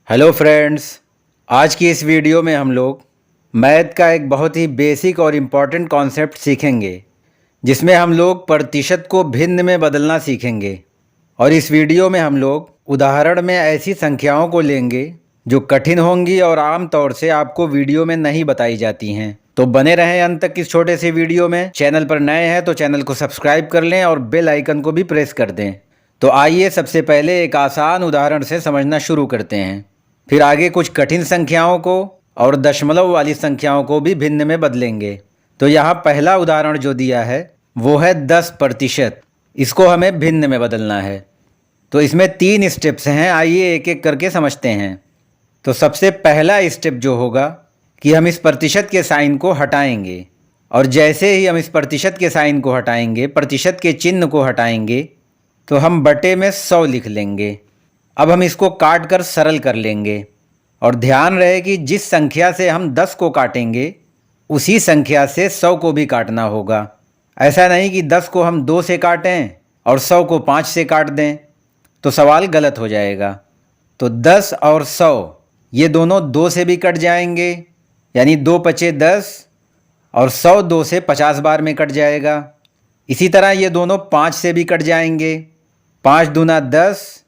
Hello friends. आज की इस वीडियो में हम लोग मैथ का एक बहुत ही बेसिक और इम्पॉर्टेंट कॉन्सेप्ट सीखेंगे, जिसमें हम लोग प्रतिशत को भिन्न में बदलना सीखेंगे। और इस वीडियो में हम लोग उदाहरण में ऐसी संख्याओं को लेंगे जो कठिन होंगी और आम तौर से आपको वीडियो में नहीं बताई जाती हैं। तो बने रहें अंत तक इस छोटे से वीडियो में। चैनल पर नए हैं तो चैनल को सब्सक्राइब कर लें और बेल आइकन को भी प्रेस कर दें। तो आइए सबसे पहले एक आसान उदाहरण से समझना शुरू करते हैं, फिर आगे कुछ कठिन संख्याओं को और दशमलव वाली संख्याओं को भी भिन्न में बदलेंगे। तो यहाँ पहला उदाहरण जो दिया है वो है 10%। इसको हमें भिन्न में बदलना है। तो इसमें 3 स्टेप्स हैं, आइए एक एक करके समझते हैं। तो सबसे पहला स्टेप जो होगा कि हम इस प्रतिशत के साइन को हटाएंगे, और जैसे ही हम इस प्रतिशत के साइन को हटाएंगे, प्रतिशत के चिन्ह को हटाएंगे, तो हम बटे में 100 लिख लेंगे। अब हम इसको काट कर सरल कर लेंगे, और ध्यान रहे कि जिस संख्या से हम 10 को काटेंगे उसी संख्या से 100 को भी काटना होगा। ऐसा नहीं कि 10 को हम 2 से काटें और 100 को 5 से काट दें, तो सवाल गलत हो जाएगा। तो 10 और 100 ये दोनों 2 से भी कट जाएंगे, यानी 2 पचे 10 और 100 2 से 50 बार में कट जाएगा। इसी तरह ये दोनों 5 से भी कट जाएंगे, 5 दूना 10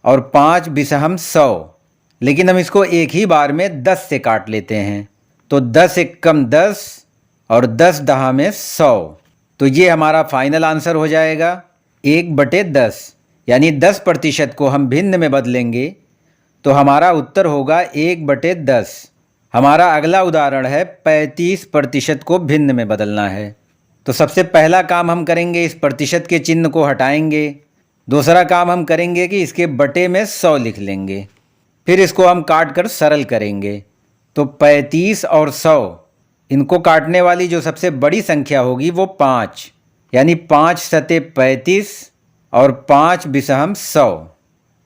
और 5 बिसहम 100। लेकिन हम इसको एक ही बार में 10 से काट लेते हैं, तो 10 एक कम 10 और 10 दहा में 100। तो ये हमारा फाइनल आंसर हो जाएगा 1/10। यानी 10% को हम भिन्न में बदलेंगे तो हमारा उत्तर होगा 1/10। हमारा अगला उदाहरण है 35% को भिन्न में बदलना है। तो सबसे पहला काम हम करेंगे, इस प्रतिशत के चिन्ह को हटाएंगे। दूसरा काम हम करेंगे कि इसके बटे में 100 लिख लेंगे, फिर इसको हम काट कर सरल करेंगे। तो 35 और 100 इनको काटने वाली जो सबसे बड़ी संख्या होगी वो 5, यानी 5 सते 35 और 5 बिसहम 100।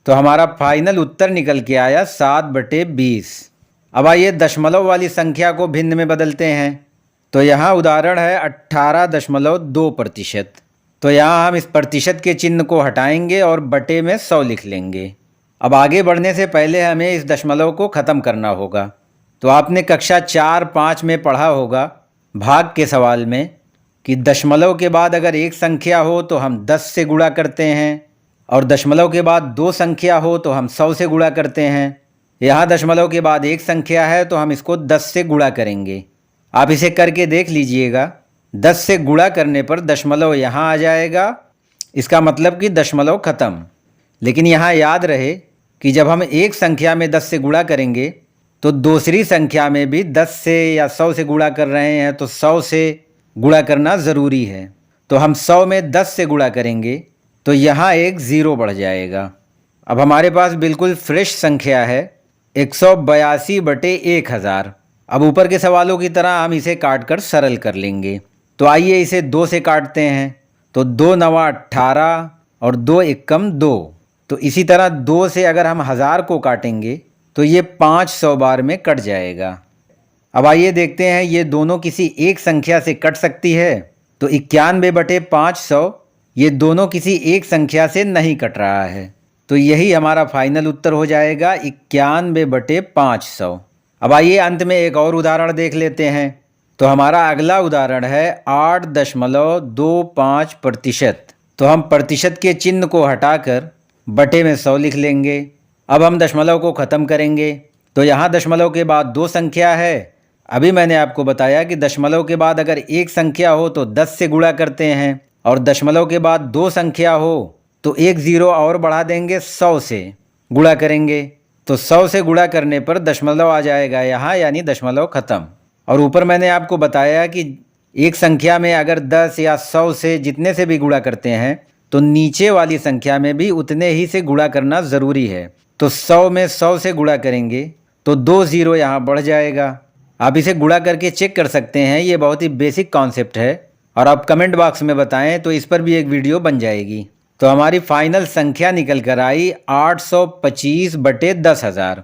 तो हमारा फाइनल उत्तर निकल के आया 7/20। अब आइए दशमलव वाली संख्या को भिन्न में बदलते हैं। तो यहाँ उदाहरण है 18.2%। तो यहाँ हम इस प्रतिशत के चिन्ह को हटाएंगे और बटे में 100 लिख लेंगे। अब आगे बढ़ने से पहले हमें इस दशमलव को ख़त्म करना होगा। तो आपने कक्षा 4-5 में पढ़ा होगा भाग के सवाल में कि दशमलव के बाद अगर एक संख्या हो तो हम 10 से गुणा करते हैं, और दशमलव के बाद 2 संख्या हो तो हम 100 से गुणा करते हैं। यहाँ दशमलव के बाद एक संख्या है तो हम इसको 10 से गुणा करेंगे। आप इसे करके देख लीजिएगा। 10 से गुणा करने पर दशमलव यहाँ आ जाएगा, इसका मतलब कि दशमलव ख़त्म। लेकिन यहाँ याद रहे कि जब हम एक संख्या में 10 से गुणा करेंगे तो दूसरी संख्या में भी 10 से या 100 से गुणा कर रहे हैं, तो 100 से गुणा करना ज़रूरी है। तो हम 100 में 10 से गुणा करेंगे तो यहाँ एक ज़ीरो बढ़ जाएगा। अब हमारे पास बिल्कुल फ्रेश संख्या है 182/1000। अब ऊपर के सवालों की तरह हम इसे काट कर सरल कर लेंगे। तो आइए इसे 2 से काटते हैं। तो 2 नवा 18 और 2 एकम 2। तो इसी तरह 2 से अगर हम 1000 को काटेंगे तो ये 500 बार में कट जाएगा। अब आइए देखते हैं ये दोनों किसी एक संख्या से कट सकती है। तो 91/500 ये दोनों किसी एक संख्या से नहीं कट रहा है, तो यही हमारा फाइनल उत्तर हो जाएगा 91/500। अब आइए अंत में एक और उदाहरण देख लेते हैं। तो हमारा अगला उदाहरण है 8.25%। तो हम प्रतिशत के चिन्ह को हटाकर बटे में 100 लिख लेंगे। अब हम दशमलव को ख़त्म करेंगे। तो यहाँ दशमलव के बाद 2 संख्या है। अभी मैंने आपको बताया कि दशमलव के बाद अगर एक संख्या हो तो 10 से गुणा करते हैं, और दशमलव के बाद 2 संख्या हो तो एक ज़ीरो और बढ़ा देंगे, 100 से गुणा करेंगे। तो 100 से गुणा करने पर दशमलव आ जाएगा यहाँ, यानी दशमलव ख़त्म। और ऊपर मैंने आपको बताया कि एक संख्या में अगर 10 या 100 से जितने से भी गुणा करते हैं तो नीचे वाली संख्या में भी उतने ही से गुणा करना ज़रूरी है। तो 100 में 100 से गुणा करेंगे तो 2 ज़ीरो यहाँ बढ़ जाएगा। आप इसे गुणा करके चेक कर सकते हैं, ये बहुत ही बेसिक कॉन्सेप्ट है। और आप कमेंट बॉक्स में बताएं तो इस पर भी एक वीडियो बन जाएगी। तो हमारी फाइनल संख्या निकल कर आई 825/10000।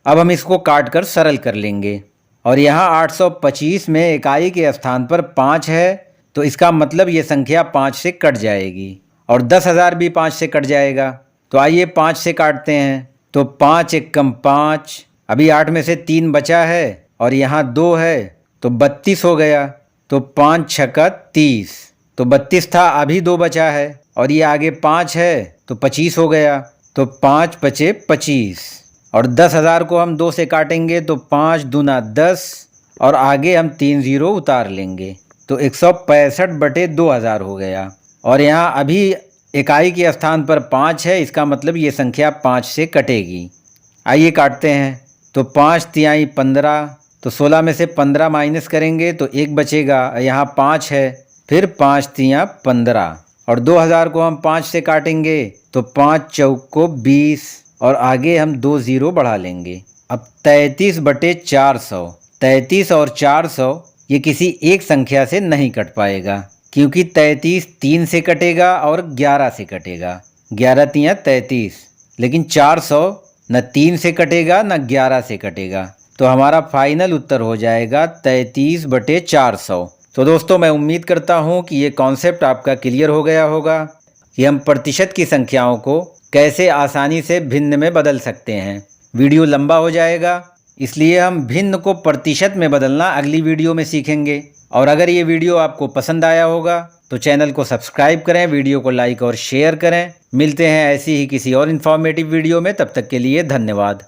अब हम इसको काट कर सरल कर लेंगे, और यहाँ 825 में इकाई के स्थान पर 5 है, तो इसका मतलब ये संख्या 5 से कट जाएगी, और 10,000 भी 5 से कट जाएगा। तो आइए 5 से काटते हैं। तो 5 एकम 5, अभी 8 में से 3 बचा है और यहाँ 2 है तो 32 हो गया। तो 5 छक्का 30, तो 32 था, अभी 2 बचा है और ये आगे 5 है तो 25 हो गया। तो 5 पचे 25 और 10,000 को हम 2 से काटेंगे तो 5 दूना 10 और आगे हम 3 जीरो उतार लेंगे तो 165 बटे 2000 हो गया। और यहाँ अभी इकाई के स्थान पर 5 है, इसका मतलब ये संख्या 5 से कटेगी। आइए काटते हैं। तो 5 तिहाई 15, तो 16 में से 15 माइनस करेंगे तो 1 बचेगा। यहाँ 5 है, फिर 5 तिया 15 और 2000 को हम 5 से काटेंगे तो 5 चौको 20 और आगे हम 2 जीरो बढ़ा लेंगे। अब 33 बटे 400, 33 और 400 ये किसी एक संख्या से नहीं कट पाएगा, क्योंकि 33 3 से कटेगा और 11 से कटेगा। 11 तिया 33, लेकिन 400 न 3 से कटेगा न 11 से कटेगा। तो हमारा फाइनल उत्तर हो जाएगा 33 बटे 400। तो दोस्तों, मैं उम्मीद करता हूँ कि ये कॉन्सेप्ट आपका क्लियर हो गया होगा कि हम प्रतिशत की संख्याओं को कैसे आसानी से भिन्न में बदल सकते हैं। वीडियो लंबा हो जाएगा, इसलिए हम भिन्न को प्रतिशत में बदलना अगली वीडियो में सीखेंगे। और अगर ये वीडियो आपको पसंद आया होगा तो चैनल को सब्सक्राइब करें, वीडियो को लाइक और शेयर करें। मिलते हैं ऐसी ही किसी और इन्फॉर्मेटिव वीडियो में, तब तक के लिए धन्यवाद।